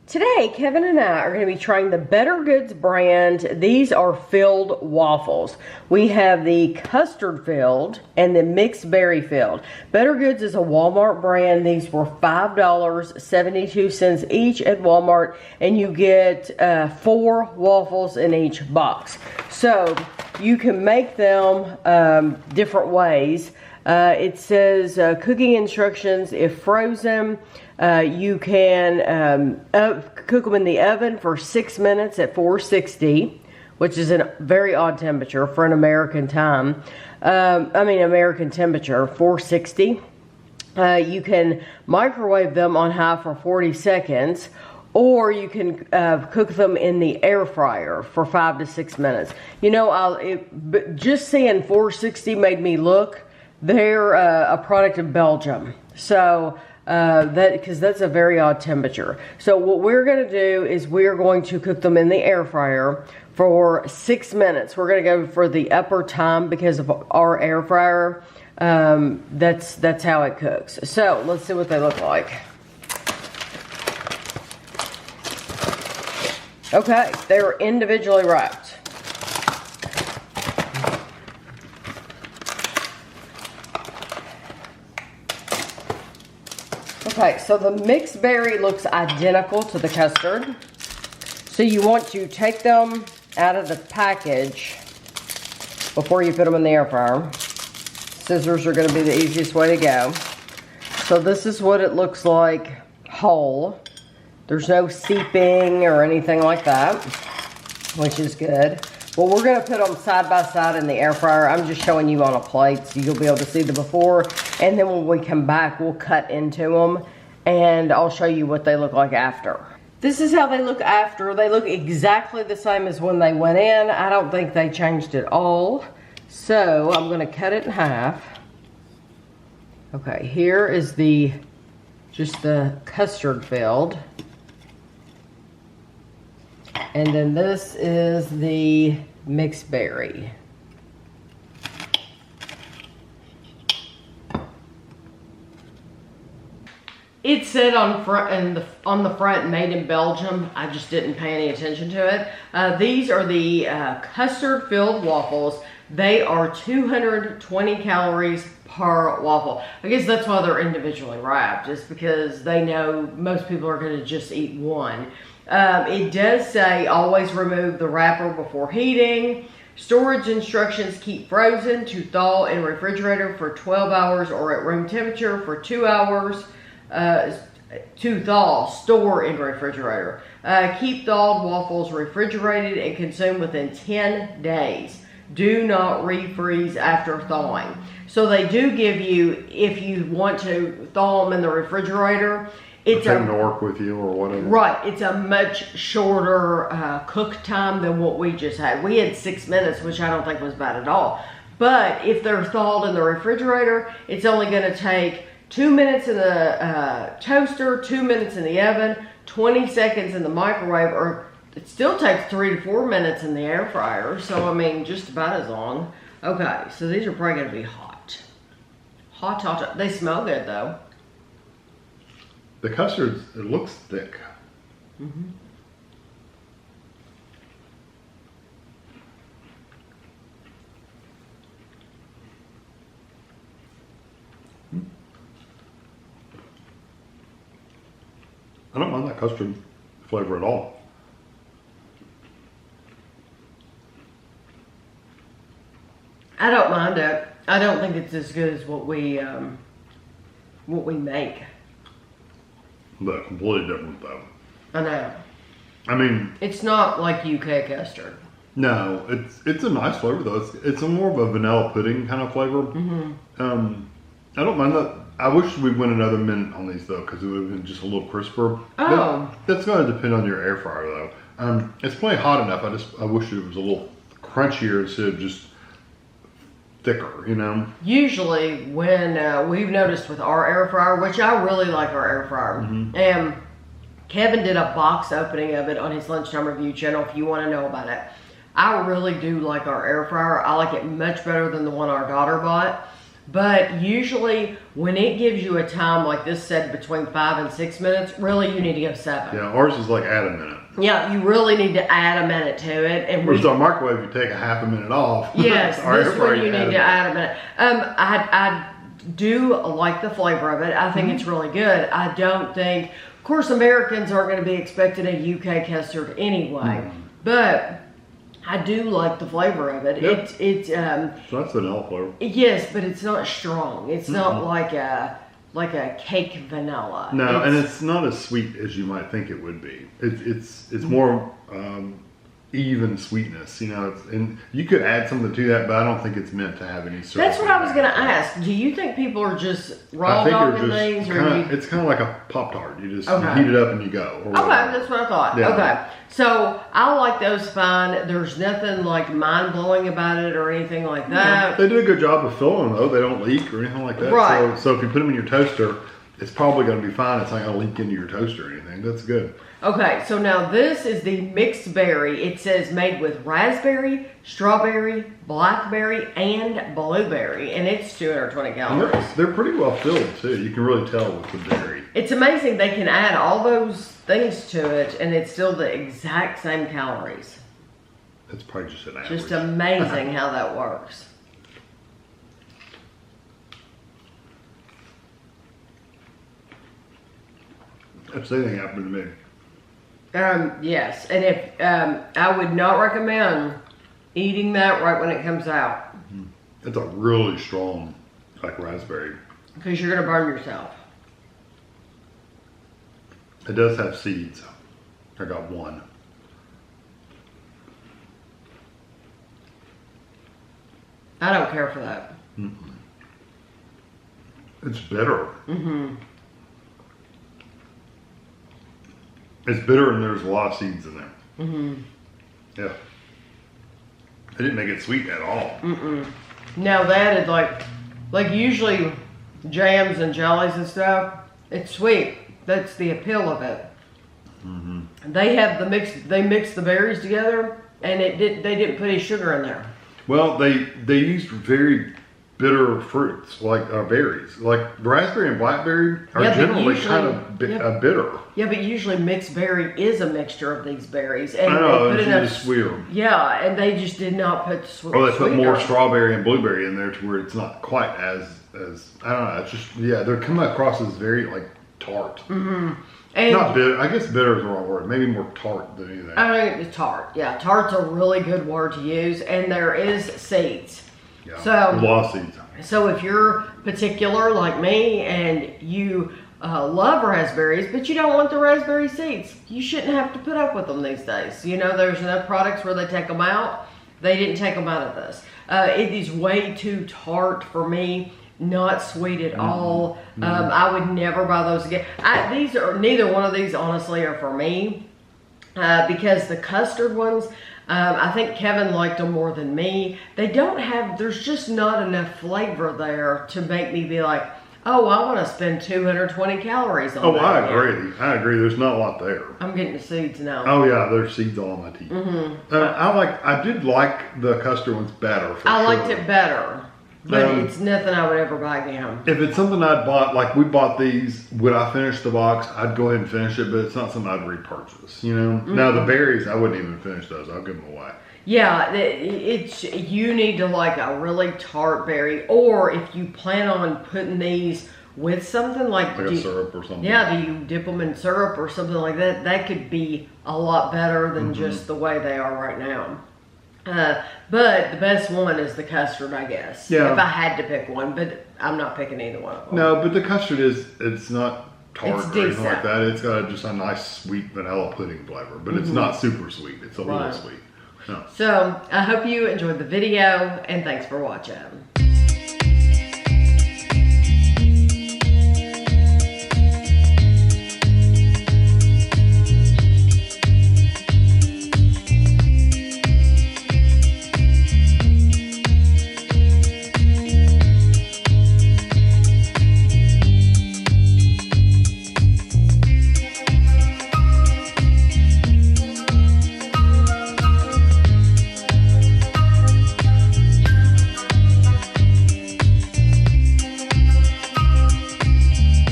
Today, Kevin and I are going to be trying the BetterGoods brand. These are filled waffles. We have the custard filled and the mixed berry filled. BetterGoods is a Walmart brand. These were $5.72 each at Walmart, and you get 4 waffles in each box. So you can make them different ways. It says cooking instructions if frozen. You can cook them in the oven for 6 minutes at 460, which is a very odd temperature for an American time. American temperature, 460. You can microwave them on high for 40 seconds, or you can cook them in the air fryer for 5 to 6 minutes. You know, just seeing 460 made me look. They're a product of Belgium, so because that's a very odd temperature. So what we're going to do is we're going to cook them in the air fryer for 6 minutes. We're going to go for the upper time because of our air fryer. That's how it cooks. So let's see what they look like. Okay, they're individually wrapped. Okay, so the mixed berry looks identical to the custard. So you want to take them out of the package before you put them in the air fryer. Scissors are going to be the easiest way to go. So this is what it looks like whole. There's no seeping or anything like that, which is good. Well, we're going to put them side by side in the air fryer. I'm just showing you on a plate so you'll be able to see the before. And then when we come back, we'll cut into them and I'll show you what they look like after. This is how they look after. They look exactly the same as when they went in. I don't think they changed at all. So I'm going to cut it in half. Okay, here is just the custard filled. And then this is the mixed berry. It said on the front, made in Belgium. I just didn't pay any attention to it. These are the custard filled waffles. They are 220 calories per waffle. I guess that's why they're individually wrapped, just because they know most people are going to just eat one. It does say always remove the wrapper before heating. Storage instructions: keep frozen to thaw in refrigerator for 12 hours or at room temperature for 2 hours. To thaw, store in refrigerator. Keep thawed waffles refrigerated and consume within 10 days. Do not refreeze after thawing. So they do give you, if you want to thaw them in the refrigerator, it's take them to work with you or whatever. Right, it's a much shorter cook time than what we just had. We had 6 minutes, which I don't think was bad at all. But if they're thawed in the refrigerator, it's only going to take 2 minutes in the toaster, 2 minutes in the oven, 20 seconds in the microwave, or it still takes 3 to 4 minutes in the air fryer. So, I mean, just about as long. Okay, so these are probably going to be hot. Hot, hot, hot. They smell good, though. The custard, it looks thick. Mm-hmm. I don't mind that custard flavor at all. I don't mind it. I don't think it's as good as what we make. But completely different though. I know. I mean, it's not like UK custard. No, it's a nice flavor though. It's a more of a vanilla pudding kind of flavor. Mm-hmm. I don't mind that. I wish we went another minute on these though, because it would have been just a little crisper. Oh. That's going to depend on your air fryer though. It's plenty hot enough. I wish it was a little crunchier instead of just thicker, you know. Usually when we've noticed with our air fryer, which I really like our air fryer, mm-hmm. and Kevin did a box opening of it on his Lunchtime Review channel if you want to know about it. I really do like our air fryer. I like it much better than the one our daughter bought. But usually when it gives you a time like this said between 5 and 6 minutes, really you need to go 7. Yeah, ours is like add a minute. Yeah, you really need to add a minute to it. And Whereas our microwave, you take a half a minute off. Yes, Our this air fryer, one you need to add a minute. I do like the flavor of it. I think it's really good. I don't think, of course, Americans aren't going to be expecting a UK custard anyway, but I do like the flavor of it. Yep. So that's vanilla flavor. Yes, but it's not strong. It's not like a cake vanilla. No, and it's not as sweet as you might think it would be. It's more even sweetness, and you could add something to that, but I don't think it's meant to have any. That's what I was going to ask. Do you think people are just raw dogging these, it's kind of like a Pop-Tart. You just you heat it up and you go. Okay, that's what I thought. Yeah. Okay, so I like those fine. There's nothing like mind blowing about it or anything like that. They do a good job of filling them though. They don't leak or anything like that. Right. So if you put them in your toaster, it's probably going to be fine. It's not going to leak into your toaster or anything. That's good. Okay, so now this is the mixed berry. It says made with raspberry, strawberry, blackberry, and blueberry, and it's 220 calories. They're pretty well filled too. You can really tell with the berry. It's amazing they can add all those things to it, and it's still the exact same calories. It's probably just an average. Just amazing how that works. If anything happened to me. Yes, and if I would not recommend eating that right when it comes out. It's a really strong, like raspberry. Because you're gonna burn yourself. It does have seeds. I got one. I don't care for that. It's bitter. It's bitter and there's a lot of seeds in there. Yeah. They didn't make it sweet at all. No, they added like usually jams and jellies and stuff. It's sweet. That's the appeal of it. They have they mixed the berries together, and they didn't put any sugar in there. Well, they used very bitter fruits like berries, like raspberry and blackberry are generally kind of bitter. Yeah, but usually mixed berry is a mixture of these berries, and I know, they put enough just weird. Yeah, and they just did not put Or they put more strawberry and blueberry in there to where it's not quite as I don't know. It's just they're coming across as very like tart. And not bitter. I guess bitter is the wrong word. Maybe more tart than anything. I think it's tart. Yeah, tart's a really good word to use, and there is seeds. Yeah, so a lot of seeds. So if you're particular like me and you love raspberries, but you don't want the raspberry seeds, you shouldn't have to put up with them these days. There's enough products where they take them out. They didn't take them out of this. It is way too tart for me. Not sweet at all. I would never buy those again. Neither one of these honestly are for me because the custard ones, I think Kevin liked them more than me. There's just not enough flavor there to make me be like, oh, I want to spend 220 calories on that. I agree. There's not a lot there. I'm getting the seeds now. Oh yeah, there's seeds all on my teeth. I did like the custard ones better. I liked it better. But it's nothing I would ever buy again. If it's something I'd bought, like we bought these, would I finish the box? I'd go ahead and finish it, but it's not something I'd repurchase, Now the berries, I wouldn't even finish those. I'll give them away. Yeah, you need to like a really tart berry, or if you plan on putting these with something like a syrup or something. Yeah, do you dip them in syrup or something like that? That could be a lot better than just the way they are right now. But the best one is the custard, I guess. Yeah. If I had to pick one, but I'm not picking either one of them. No, but the custard it's not tart It's or anything like that. It's got just a nice sweet vanilla pudding flavor, but it's not super sweet. It's a little sweet. No. So I hope you enjoyed the video, and thanks for watching.